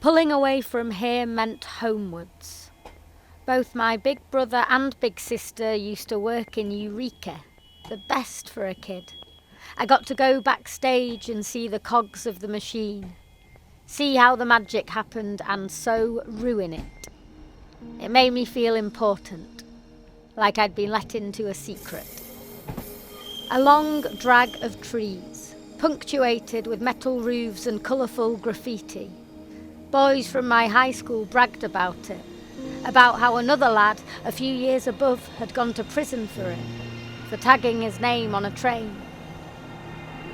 Pulling away from here meant homewards. Both my big brother and big sister used to work in Eureka, the best for a kid. I got to go backstage and see the cogs of the machine, see how the magic happened and so ruin it. It made me feel important, like I'd been let into a secret. A long drag of trees, punctuated with metal roofs and colourful graffiti. Boys from my high school bragged about it, about how another lad a few years above had gone to prison for it, for tagging his name on a train.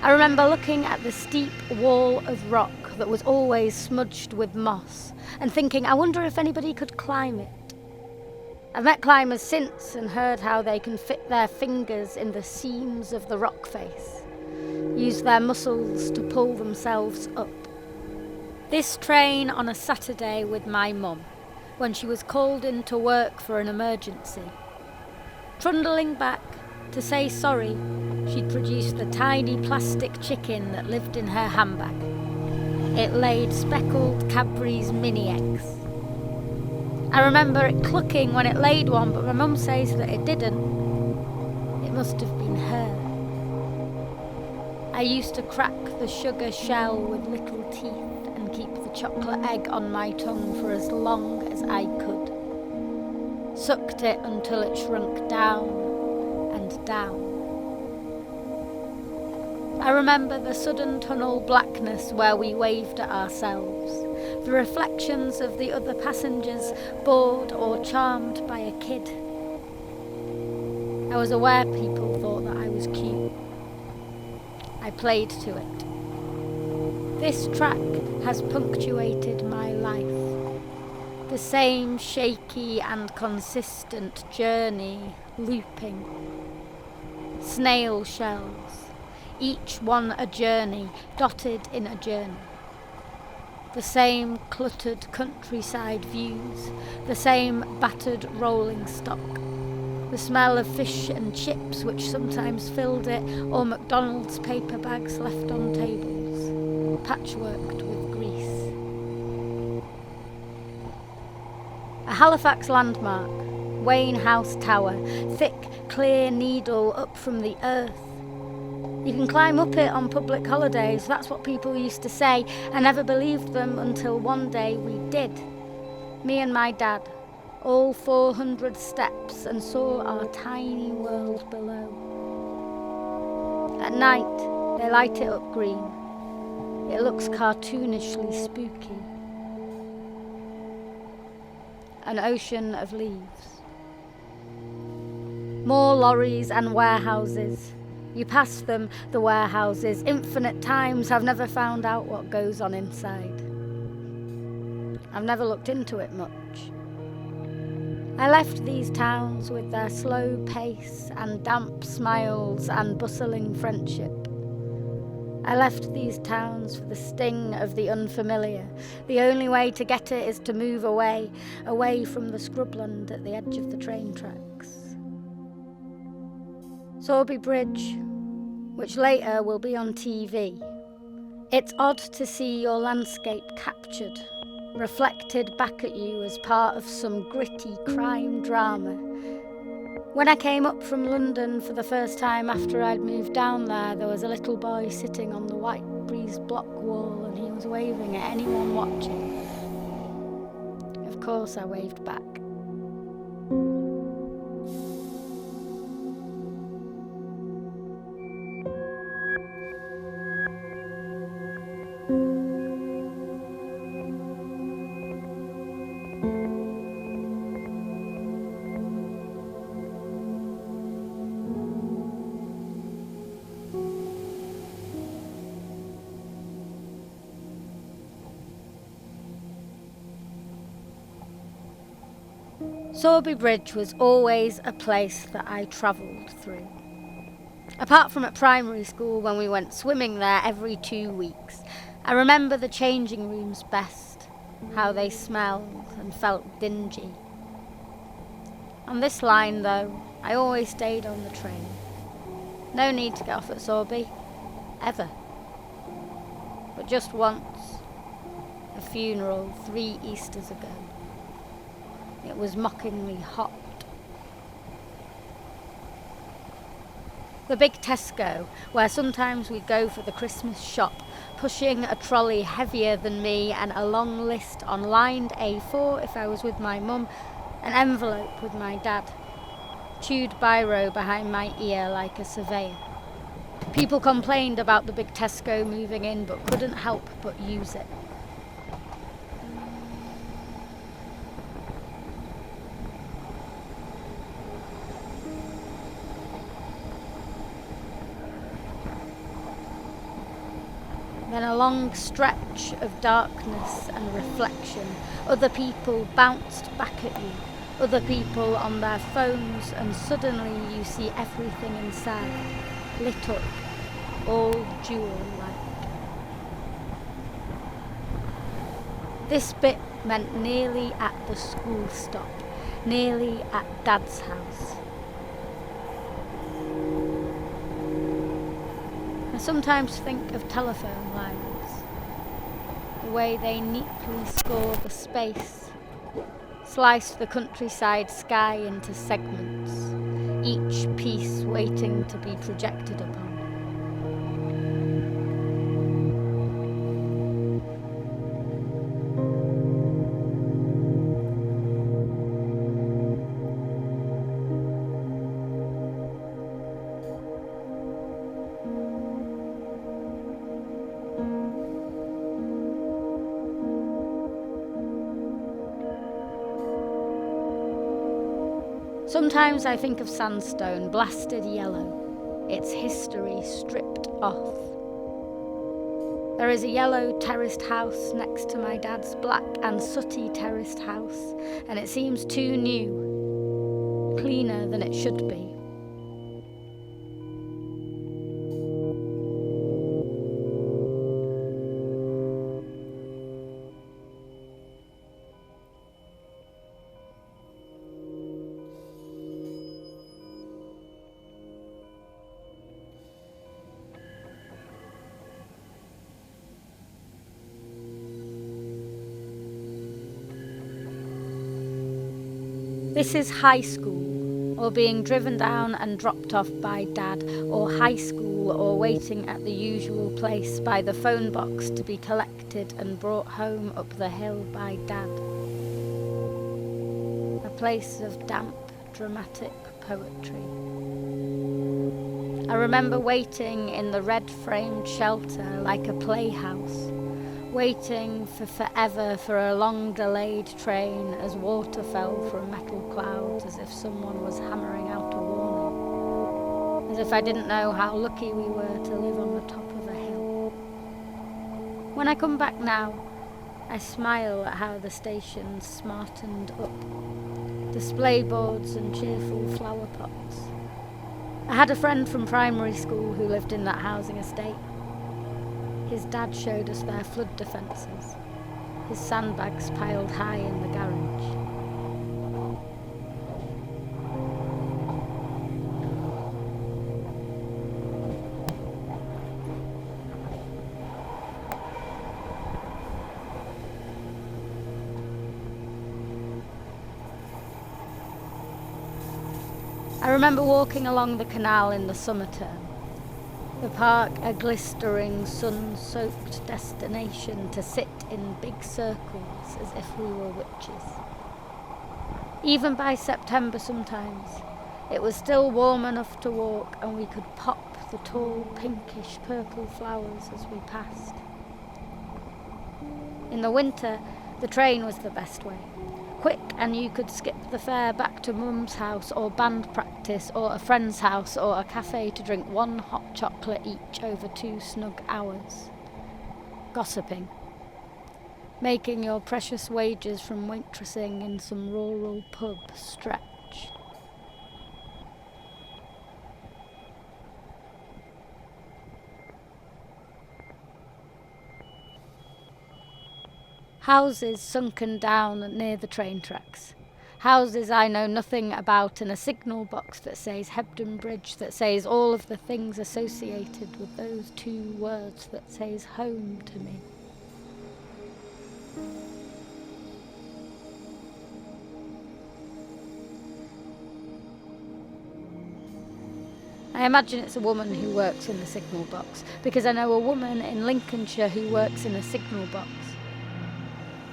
I remember looking at the steep wall of rock that was always smudged with moss and thinking, I wonder if anybody could climb it. I've met climbers since and heard how they can fit their fingers in the seams of the rock face, use their muscles to pull themselves up. This train on a Saturday with my mum, when she was called in to work for an emergency. Trundling back to say sorry, she'd produced the tiny plastic chicken that lived in her handbag. It laid speckled Cadbury's mini eggs. I remember it clucking when it laid one, but my mum says that it didn't. It must have been her. I used to crack the sugar shell with little teeth and keep the chocolate egg on my tongue for as long as I could. Sucked it until it shrunk down and down. I remember the sudden tunnel blackness where we waved at ourselves, the reflections of the other passengers bored or charmed by a kid. I was aware people thought that I was cute. I played to it. This track has punctuated my life. The same shaky and consistent journey looping. Snail shells, each one a journey, dotted in a journey. The same cluttered countryside views, the same battered rolling stock. The smell of fish and chips which sometimes filled it, or McDonald's paper bags left on tables, patchworked with grease. A Halifax landmark, Wayne House Tower, thick, clear needle up from the earth. You can climb up it on public holidays, that's what people used to say. I never believed them until one day we did. Me and my dad, all 400 steps, and saw our tiny world below. At night, they light it up green. It looks cartoonishly spooky. An ocean of leaves. More lorries and warehouses. You pass them, the warehouses, infinite times. I've never found out what goes on inside. I've never looked into it much. I left these towns with their slow pace and damp smiles and bustling friendship. I left these towns for the sting of the unfamiliar. The only way to get it is to move away, away from the scrubland at the edge of the train tracks. Sorby Bridge, which later will be on TV. It's odd to see your landscape captured, reflected back at you as part of some gritty crime drama. When I came up from London for the first time after I'd moved down there was a little boy sitting on the white breeze block wall and he was waving at anyone watching. Of course I waved back. Sorby Bridge was always a place that I travelled through. Apart from at primary school when we went swimming there every 2 weeks, I remember the changing rooms best, how they smelled and felt dingy. On this line though, I always stayed on the train. No need to get off at Sorby, ever. But just once, the funeral 3 Easters ago. It was mockingly hot. The big Tesco, where sometimes we'd go for the Christmas shop, pushing a trolley heavier than me and a long list on lined A4 if I was with my mum, an envelope with my dad, chewed biro behind my ear like a surveyor. People complained about the big Tesco moving in but couldn't help but use it. Then a long stretch of darkness and reflection. Other people bounced back at you, other people on their phones, and suddenly you see everything inside, lit up, all jewel-like. This bit meant nearly at the school stop, nearly at Dad's house. I sometimes think of telephone lines, the way they neatly score the space, slice the countryside sky into segments, each piece waiting to be projected upon. Sometimes I think of sandstone, blasted yellow, its history stripped off. There is a yellow terraced house next to my dad's black and sooty terraced house, and it seems too new, cleaner than it should be. This is high school, or being driven down and dropped off by Dad, or high school, or waiting at the usual place by the phone box to be collected and brought home up the hill by Dad. A place of damp, dramatic poetry. I remember waiting in the red-framed shelter like a playhouse, waiting for forever for a long-delayed train as water fell from metal clouds, as if someone was hammering out a warning, as if I didn't know how lucky we were to live on the top of a hill. When I come back now, I smile at how the station's smartened up. Display boards and cheerful flower pots. I had a friend from primary school who lived in that housing estate. His dad showed us their flood defences, his sandbags piled high in the garage. I remember walking along the canal in the summer term. The park a glistering, sun-soaked destination to sit in big circles as if we were witches. Even by September sometimes, it was still warm enough to walk and we could pop the tall pinkish purple flowers as we passed. In the winter, the train was the best way. Quick, and you could skip the fare back to Mum's house or band practice or a friend's house or a cafe to drink 1 hot chocolate each over 2 snug hours. Gossiping. Making your precious wages from waitressing in some rural pub stretch. Houses sunken down near the train tracks. Houses I know nothing about, and a signal box that says Hebden Bridge, that says all of the things associated with those 2 words, that says home to me. I imagine it's a woman who works in the signal box, because I know a woman in Lincolnshire who works in a signal box.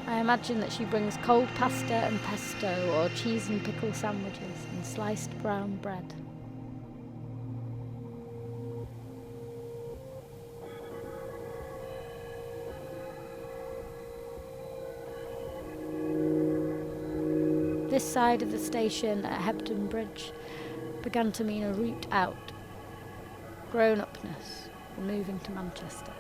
I imagine that she brings cold pasta and pesto, or cheese and pickle sandwiches, and sliced brown bread. This side of the station at Hebden Bridge began to mean a route out, grown-upness, and moving to Manchester.